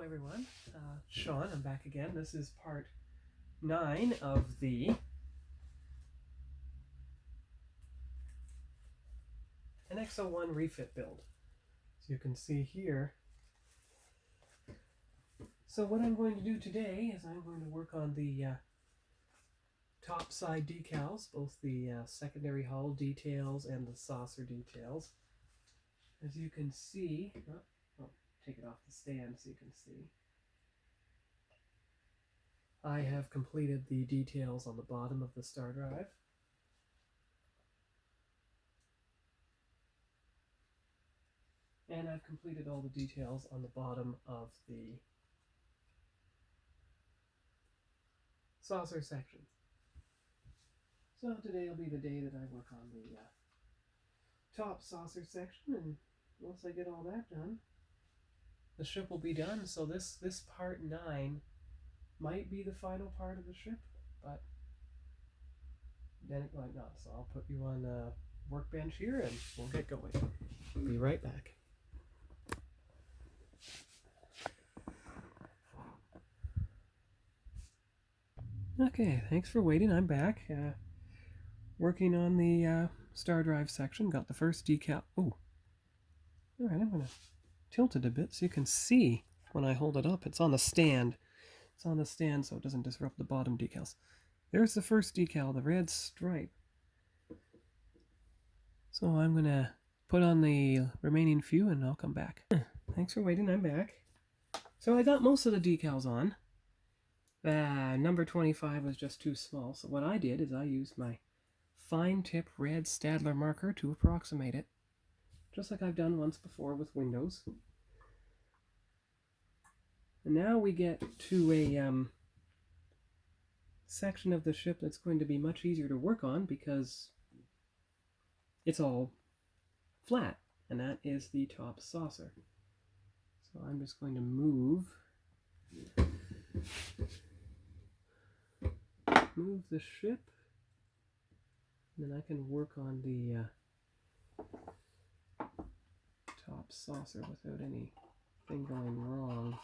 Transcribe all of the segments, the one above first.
everyone, Sean, I'm back again. This is part 9 of the NX-01 Refit build. So you can see here. So what I'm going to do today is I'm going to work on the top side decals, both the secondary hull details and the saucer details. As you can see, I'll take it off the stand so you can see. I have completed the details on the bottom of the star drive. And I've completed all the details on the bottom of the saucer section. So today will be the day that I work on the top saucer section, and once I get all that done, the ship will be done. So this part 9 might be the final part of the ship, but then it might not. So I'll put you on a workbench here and we'll get going. Be right back. Okay, thanks for waiting. I'm back. Working on the star drive section. Got the first decal. Oh, all right. I'm gonna tilt it a bit so you can see when I hold it up. It's on the stand. It's on the stand so it doesn't disrupt the bottom decals. There's the first decal, the red stripe. So I'm gonna put on the remaining few and I'll come back. Thanks for waiting. I'm back. So I got most of the decals on. Number 25 was just too small, so what I did is I used my fine tip red Staedtler marker to approximate it, just like I've done once before with windows. And now we get to a section of the ship that's going to be much easier to work on because it's all flat, and that is the top saucer. So I'm just going to move the ship, and then I can work on the top saucer without anything going wrong.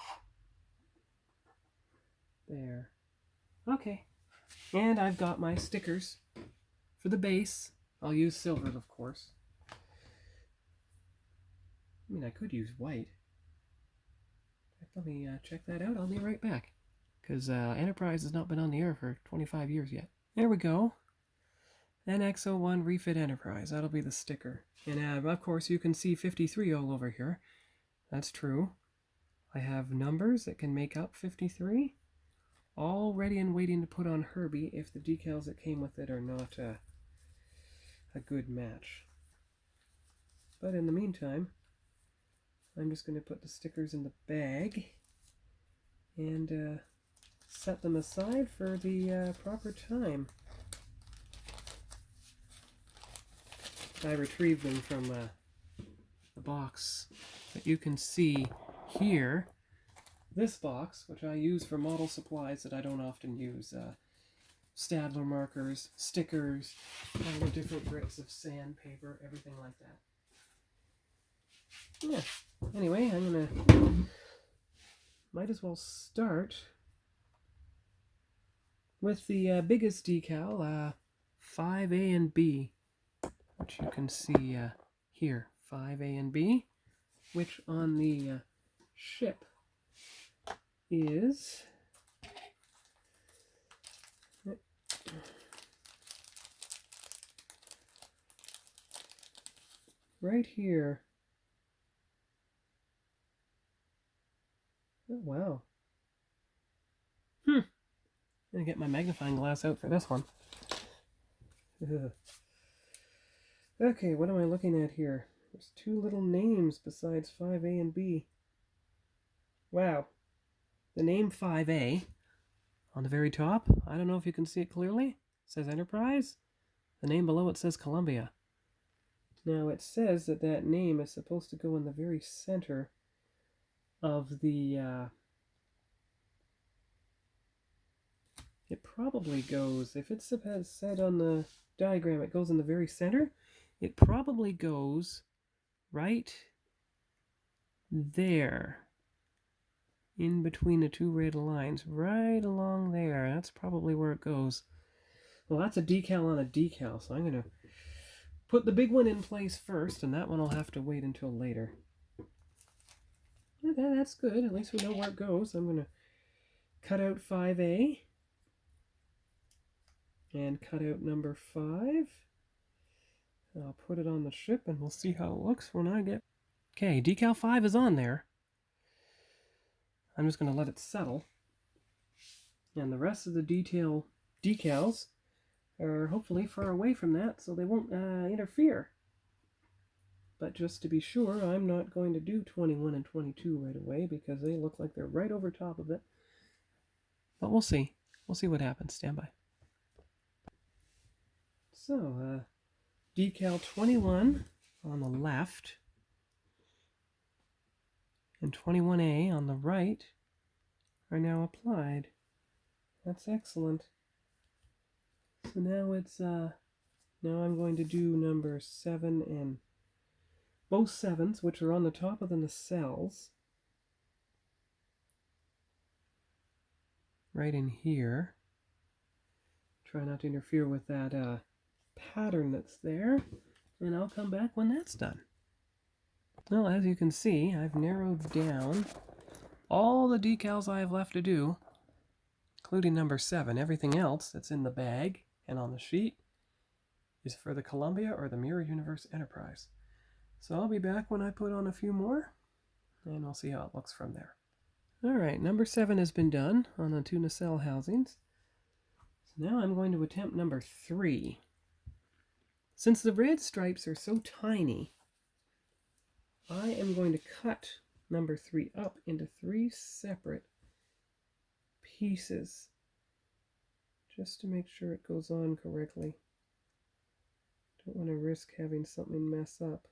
There. Okay. And I've got my stickers for the base. I'll use silver, of course. I mean, I could use white. Let me check that out. I'll be right back, because Enterprise has not been on the air for 25 years yet. There we go. NX-01 Refit Enterprise. That'll be the sticker. And of course, you can see 53 all over here. That's true. I have numbers that can make up 53. All ready and waiting to put on Herbie if the decals that came with it are not a good match. But in the meantime, I'm just going to put the stickers in the bag and set them aside for the proper time. I retrieved them from the box that you can see here. This box, which I use for model supplies that I don't often use. Staedtler markers, stickers, all the different grits of sandpaper, everything like that. Yeah. Anyway, might as well start with the biggest decal, 5A and B, which you can see here, 5A and B, which on the ship is right here. Oh, wow. I'm gonna get my magnifying glass out for this one. Okay, what am I looking at here? There's two little names besides 5A and B. Wow. The name 5A on the very top, I don't know if you can see it clearly. It says Enterprise. The name below it says Columbia. Now it says that that name is supposed to go in the very center of the it probably goes, if it's said on the diagram it goes in the very center, it probably goes right there. in between the two red lines, right along there. That's probably where it goes. Well, that's a decal on a decal, so I'm going to put the big one in place first, and that one will have to wait until later. Yeah, that's good. At least we know where it goes. I'm going to cut out 5A and cut out number 5. I'll put it on the ship and we'll see how it looks when I get... Okay, decal 5 is on there. I'm just going to let it settle. And the rest of the decals are hopefully far away from that so they won't interfere. But just to be sure, I'm not going to do 21 and 22 right away because they look like they're right over top of it. But we'll see. We'll see what happens. Stand by. So, decal 21 on the left and 21A on the right are now applied. That's excellent. So now it's now I'm going to do number 7 and both 7s, which are on the top of the nacelles, right in here. Try not to interfere with that pattern that's there, and I'll come back when that's done. Well, as you can see, I've narrowed down all the decals I have left to do, including number 7. Everything else that's in the bag and on the sheet is for the Columbia or the Mirror Universe Enterprise. So I'll be back when I put on a few more, and we'll see how it looks from there. Alright, number 7 has been done on the 2 nacelle housings. So now I'm going to attempt number 3. Since the red stripes are so tiny, I am going to cut number 3 up into 3 separate pieces, just to make sure it goes on correctly. Don't want to risk having something mess up.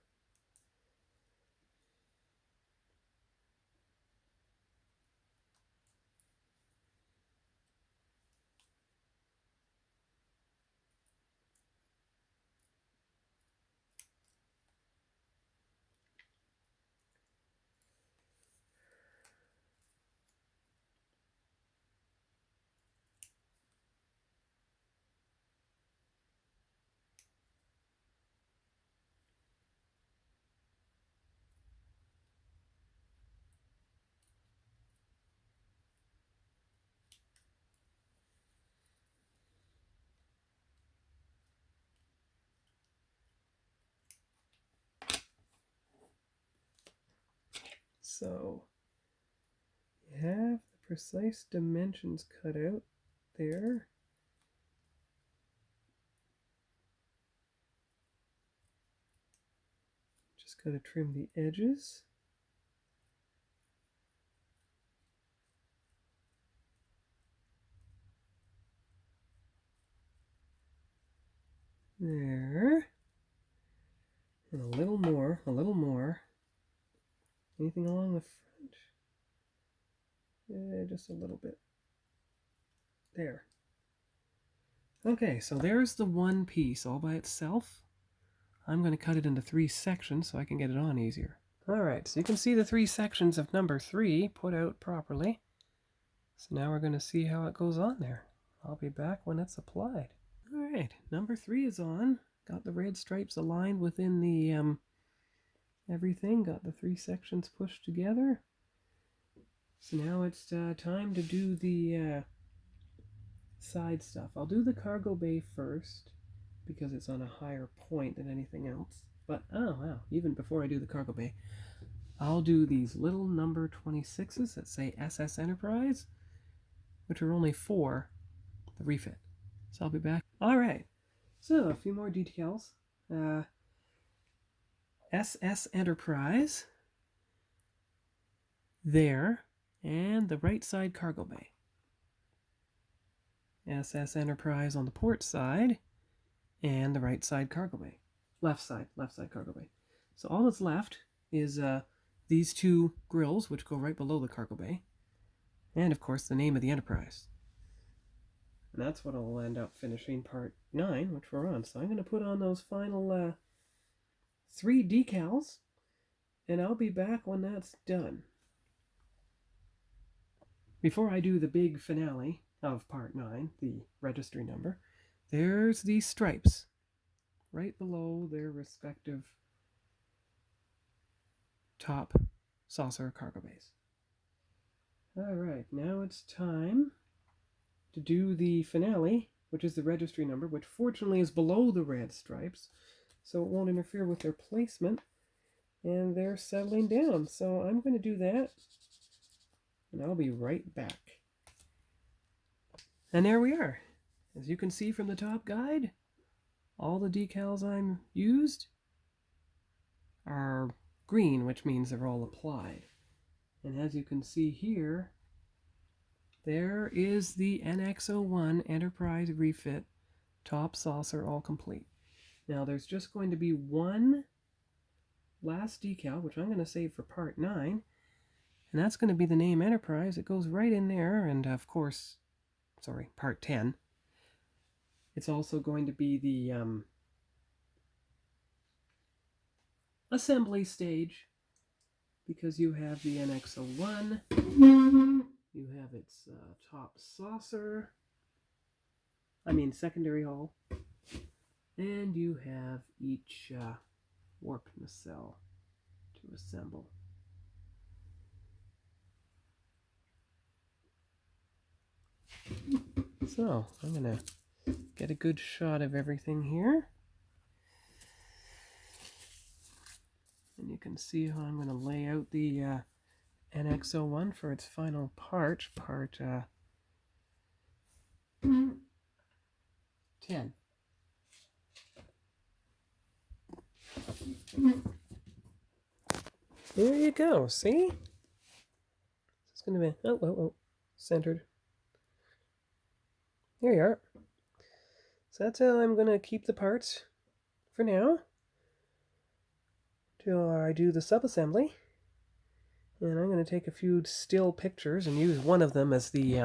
So you have the precise dimensions cut out there. Just got to trim the edges. There. And a little more, a little more. Anything along the front? Yeah, just a little bit. There. Okay, so there's the one piece all by itself. I'm going to cut it into 3 sections so I can get it on easier. Alright, so you can see the 3 sections of number 3 put out properly. So now we're going to see how it goes on there. I'll be back when it's applied. Alright, number 3 is on. Got the red stripes aligned within the everything. Got the 3 sections pushed together. So now it's time to do the side stuff. I'll do the cargo bay first because it's on a higher point than anything else. But, oh wow, even before I do the cargo bay, I'll do these little number 26s that say SS Enterprise, which are only for the refit. So I'll be back. Alright, so a few more details. SS Enterprise there, and the right side cargo bay. SS Enterprise on the port side, and the right side cargo bay. Left side cargo bay. So all that's left is these 2 grills, which go right below the cargo bay, and of course the name of the Enterprise. And that's what I'll end up finishing part 9, which we're on. So I'm going to put on those final 3 decals, and I'll be back when that's done. before I do the big finale of part 9, the registry number, there's the stripes right below their respective top saucer cargo bays. Alright, now it's time to do the finale, which is the registry number, which fortunately is below the red stripes, so it won't interfere with their placement, and they're settling down. So I'm going to do that, and I'll be right back. And there we are. As you can see from the top guide, all the decals I'm used are green, which means they're all applied. And as you can see here, there is the NX-01 Enterprise Refit top saucer all complete. Now there's just going to be one last decal, which I'm going to save for part 9, and that's going to be the name Enterprise. It goes right in there, and of course, sorry, part 10. It's also going to be the assembly stage, because you have the NX-01, you have its top saucer, secondary hull, and you have each warp nacelle to assemble. So I'm going to get a good shot of everything here. And you can see how I'm going to lay out the NX-01 for its final part 10. There you go, see? It's going to be, oh, centered. There you are. So that's how I'm going to keep the parts for now, till I do the sub-assembly. And I'm going to take a few still pictures and use one of them as the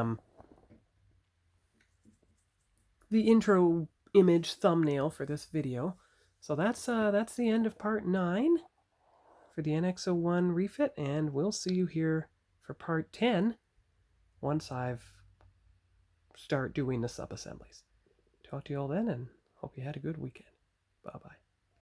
intro image thumbnail for this video. So that's the end of part 9 for the NX-01 refit, and we'll see you here for part 10 once I've start doing the sub-assemblies. Talk to you all then, and hope you had a good weekend. Bye-bye.